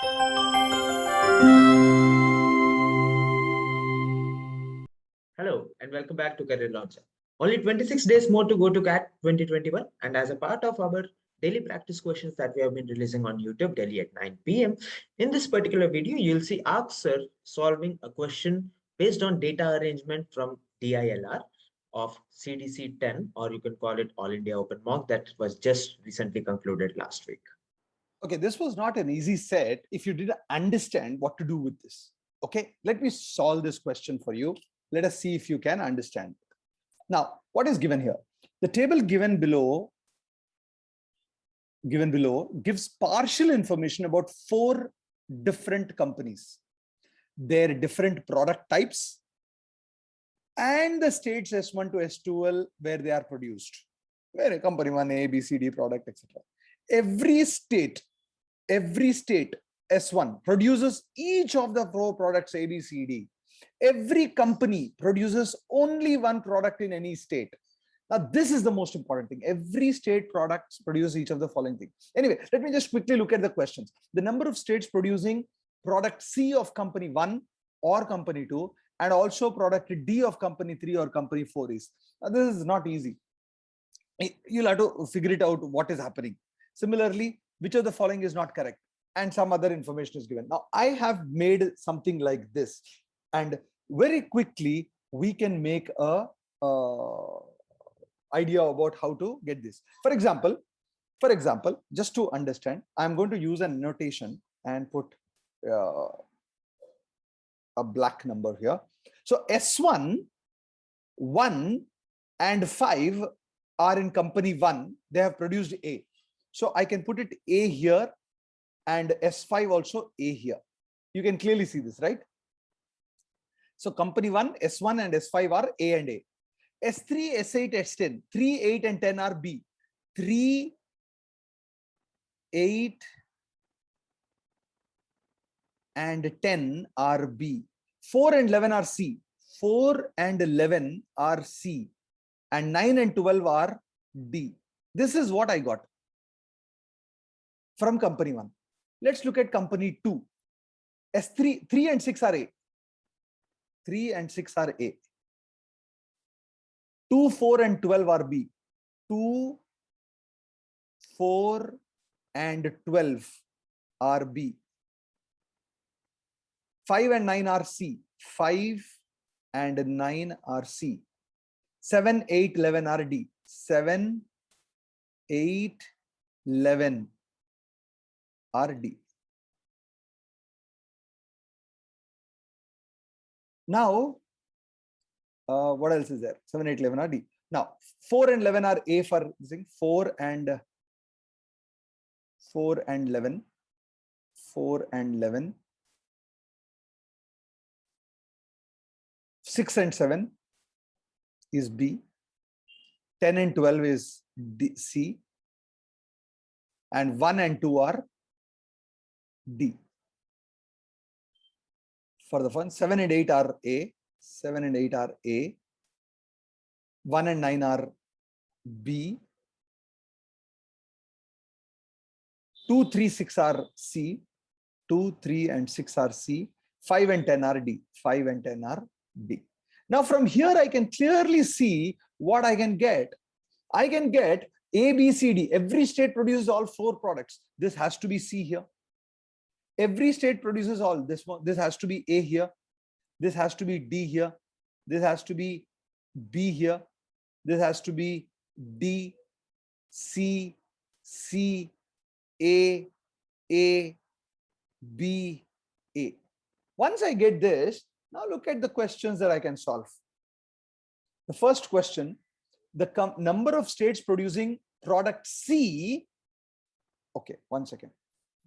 Hello and welcome back to Career Launcher. Only 26 days more to go to CAT 2021, and as a part of our daily practice questions that we have been releasing on YouTube daily at 9 p.m. In this particular video, you'll see Arks Sir solving a question based on data arrangement from DILR of CDC 10, or you can call it All India Open Mock, that was just recently concluded last week. Okay, this was not an easy set if you didn't understand what to do with this. Okay, let me solve this question for you. Let us see if you can understand. Now, what is given here? The table given below gives partial information about 4 different companies, their different product types, and the states S1 to S12 where they are produced, where company 1, A, B, C, D product, etc. Every state S1 produces each of the 4 products A, B, C, D. Every company produces only one product in any state. Now, this is the most important thing. Every state products produce each of the following things. Anyway, let me just quickly look at the questions. The number of states producing product C of company 1 or company 2, and also product D of company 3 or company 4 is. Now, this is not easy. You'll have to figure it out what is happening. Similarly, which of the following is not correct, and some other information is given. Now, I have made something like this, and very quickly we can make a idea about how to get this. For example, just to understand, I'm going to use a notation and put a black number here. So S1, 1 and 5 are in company 1. They have produced A. So I can put it A here and S5 also A here. You can clearly see this, right? So company 1, S1 and S5 are A and A. S3, S8, S10, 3, 8 and 10 are B. 3, 8 and 10 are B. 4 and 11 are C. 4 and 11 are C. And 9 and 12 are D. This is what I got from company 1. Let's look at company 2. S3, 3 and 6 are A. 3 and 6 are A. 2, 4 and 12 are B. 2, 4 and 12 are B. 5 and 9 are C. 5 and 9 are C. 7, 8, 11 are D. 7, 8, 11 are D. Now, what else is there? 7, 8, 11 are D. Now, 4 and 11 are A for this thing. 4 and 11. 4 and 11. 6 and 7 is B. 10 and 12 is D, C. And 1 and 2 are D. For the fun, 7 and 8 are A. 7 and 8 are A. 1 and 9 are B. 2, 3, 6 are C. 2, 3 and 6 are C. 5 and 10 are D. 5 and 10 are D. Now from here I can clearly see what I can get. I can get A, B, C, D. Every state produces all 4 products. This has to be C here. Every state produces all this one. This has to be A here. This has to be D here. This has to be B here. This has to be D, C, C, A, B, A. Once I get this, now look at the questions that I can solve. The first question, the number of states producing product C. Okay, 1 second.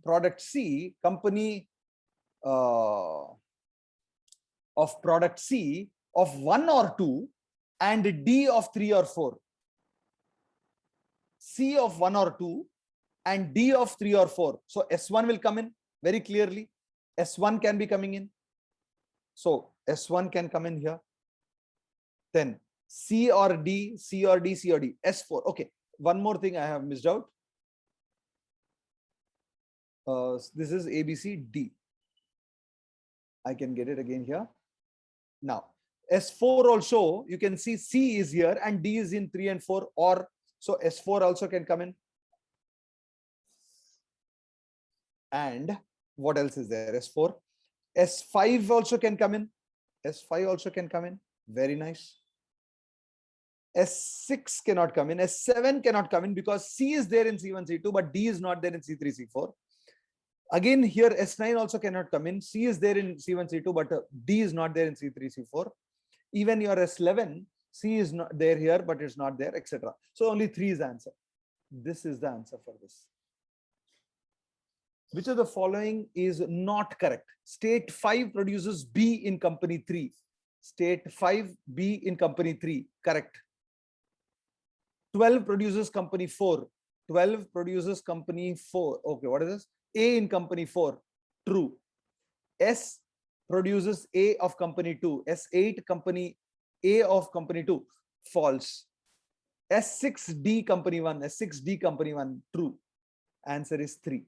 Product C, company of product C of 1 or 2 and D of 3 or 4. C of 1 or 2 and D of 3 or 4. So S1 will come in very clearly. S1 can be coming in. So S1 can come in here. Then C or D, C or D, C or D. S4. Okay. One more thing I have missed out. This is A, B, C, D. I can get it again here. Now, S4 also, you can see C is here and D is in 3 and 4, or so S4 also can come in. And what else is there? S4. S5 also can come in. S5 also can come in. Very nice. S6 cannot come in. S7 cannot come in because C is there in C1, C2, but D is not there in C3, C4. Again, here S9 also cannot come in. C is there in C1, C2, but D is not there in C3, C4. Even your S11, C is not there here, but it's not there, etc. So only 3 is the answer. This is the answer for this. Which of the following is not correct? State 5 produces B in company 3. State 5, B in company 3. Correct. 12 produces company 4. 12 produces company 4. Okay, what is this? A in company 4. True. S produces A of company 2. S8 company A of company 2. False. S6D company 1. S6D company 1. True. Answer is 3.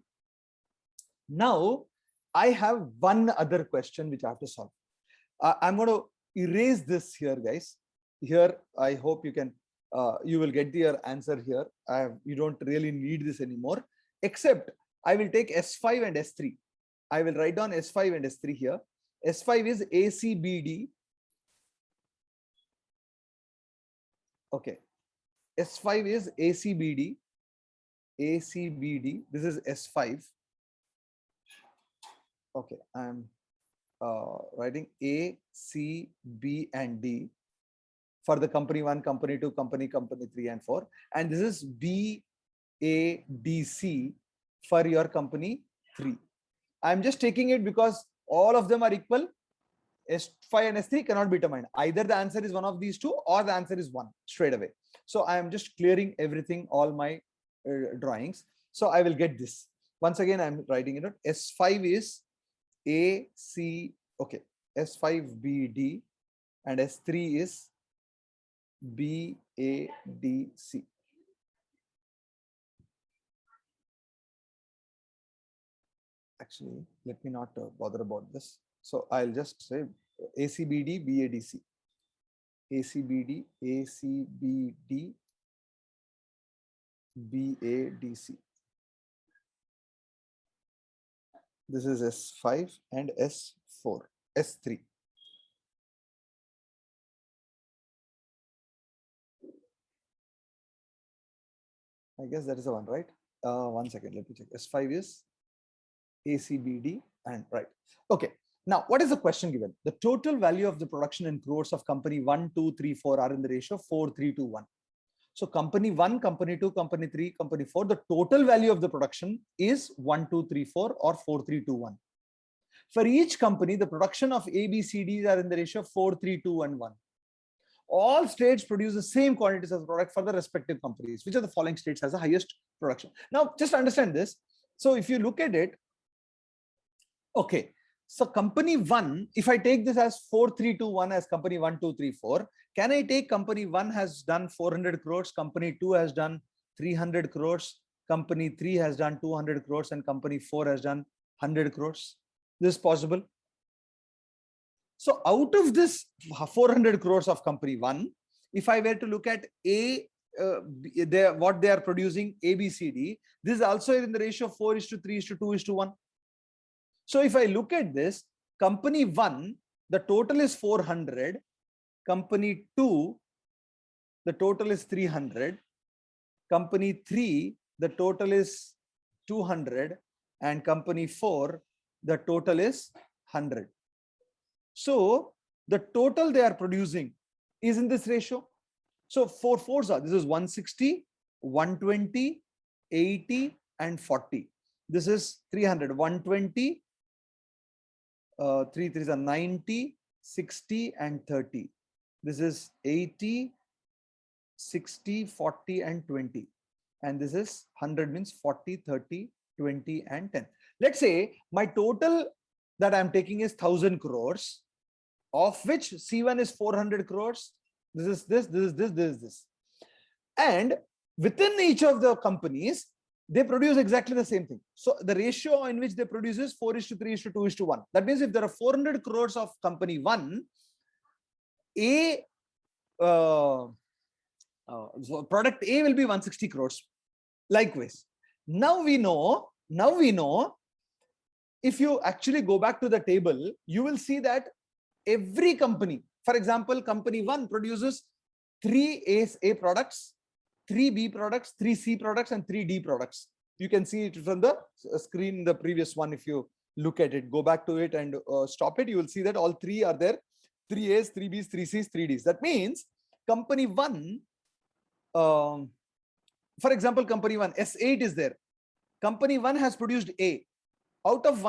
Now, I have one other question which I have to solve. I'm going to erase this here, guys. Here, I hope you can, you will get your answer here. You don't really need this anymore, except I will take S5 and S3. I will write down S5 and S3 here. S5 is ACBD. Okay. S5 is ACBD. ACBD. This is S5. Okay, I'm writing A, C, B, and D for the company 1, company 2, company 3, and 4. And this is B, A, D, C for your company 3. I'm just taking it because all of them are equal. S5 and S3 cannot be determined. Either the answer is one of these two or the answer is 1 straight away. So I am just clearing everything, all my drawings. So I will get this. Once again, I'm writing it out. S5 is A, C, okay, S5, B, D, and S3 is B, A, D, C. Actually, let me not bother about this. So I'll just say ACBD, BADC. ACBD, ACBD, BADC. This is S5 and S4, S3. I guess that is the one, right? 1 second, let me check. S5 is ACBD and right. Okay. Now, what is the question given? The total value of the production in crores of company 1, 2, 3, 4 are in the ratio 4, 3, 2, 1. So company 1, company 2, company 3, company 4, the total value of the production is 1, 2, 3, 4 or 4, 3, 2, 1. For each company, the production of A, B, C, Ds are in the ratio 4, 3, 2, and 1. All states produce the same quantities of product for the respective companies. Which of the following states has the highest production? Now, just understand this. So if you look at it, okay, so company 1, if I take this as 4, 3, 2, 1 as company 1, 2, 3, 4, can I take company 1 has done 400 crores, company 2 has done 300 crores, company 3 has done 200 crores, and company 4 has done 100 crores? This is possible. So out of this 400 crores of company 1, if I were to look at what they are producing, A, B, C, D, this is also in the ratio 4:3:2:1. So if I look at this, company 1, the total is 400, company 2, the total is 300, company 3, the total is 200, and company 4, the total is 100. So the total they are producing is in this ratio. So 4 4s are, this is 160, 120, 80, and 40. This is 300, 120, 3 3s are 90, 60, and 30. This is 80, 60, 40, and 20. And this is 100 means 40, 30, 20, and 10. Let's say my total that I'm taking is 1000 crores, of which C1 is 400 crores. This is this, this is this, this is this. And within each of the companies, they produce exactly the same thing. So the ratio in which they produce is 4:3:2:1. That means if there are 400 crores of company 1, so product A will be 160 crores. Likewise, now we know, if you actually go back to the table, you will see that every company, for example, company 1 produces 3 A products, 3 B products, 3 C products, and 3 D products. You can see it from the screen, the previous one. If you look at it, go back to it and stop it, you will see that all 3 are there: 3 A's, 3 B's, 3 C's, 3 D's. That means company 1, for example, company 1, S8 is there. Company 1 has produced A. Out of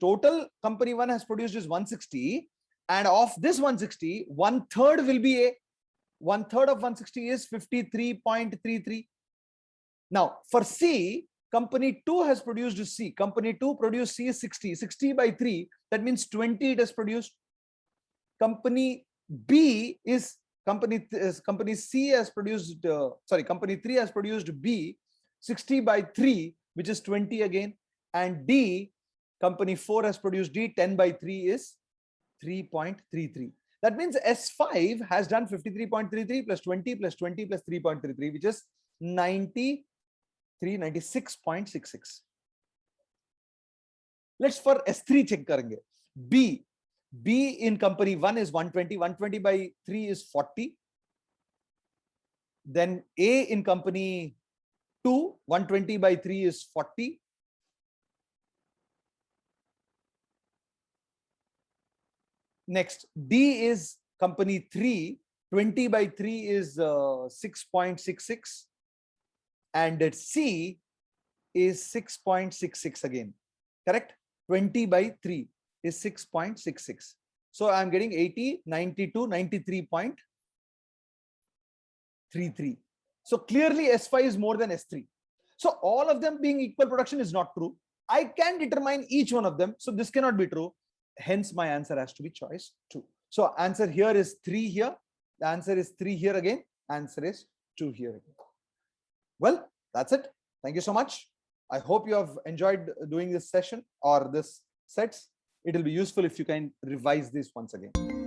total, company 1 has produced is 160. And of this 160, 1/3 will be A. 1/3 of 160 is 53.33. Now, for C, company 2 has produced C. Company 2 produced C is 60. 60 by 3, that means 20 it has produced. Company B is, company C has produced, company 3 has produced B, 60 by 3, which is 20 again. And D, company 4 has produced D, 10 by 3 is 3.33. That means S5 has done 53.33 plus 20 plus 20 plus 3.33, which is 96.66. Let's for S3 check karenge. B in company 1 is 120. 120 by 3 is 40. Then A in company 2, 120 by 3 is 40. Next, D is company 3, 20 by 3 is 6.66. And C is 6.66 again. Correct? 20 by 3 is 6.66. So I'm getting 80, 92, 93.33. So clearly S5 is more than S3. So all of them being equal production is not true. I can determine each one of them. So this cannot be true. Hence my answer has to be choice 2. So answer here is 3 here. The answer is 3 here again. Answer is 2 here again. Well, that's it. Thank you so much. I hope you have enjoyed doing this session or this sets. It will be useful if you can revise this once again.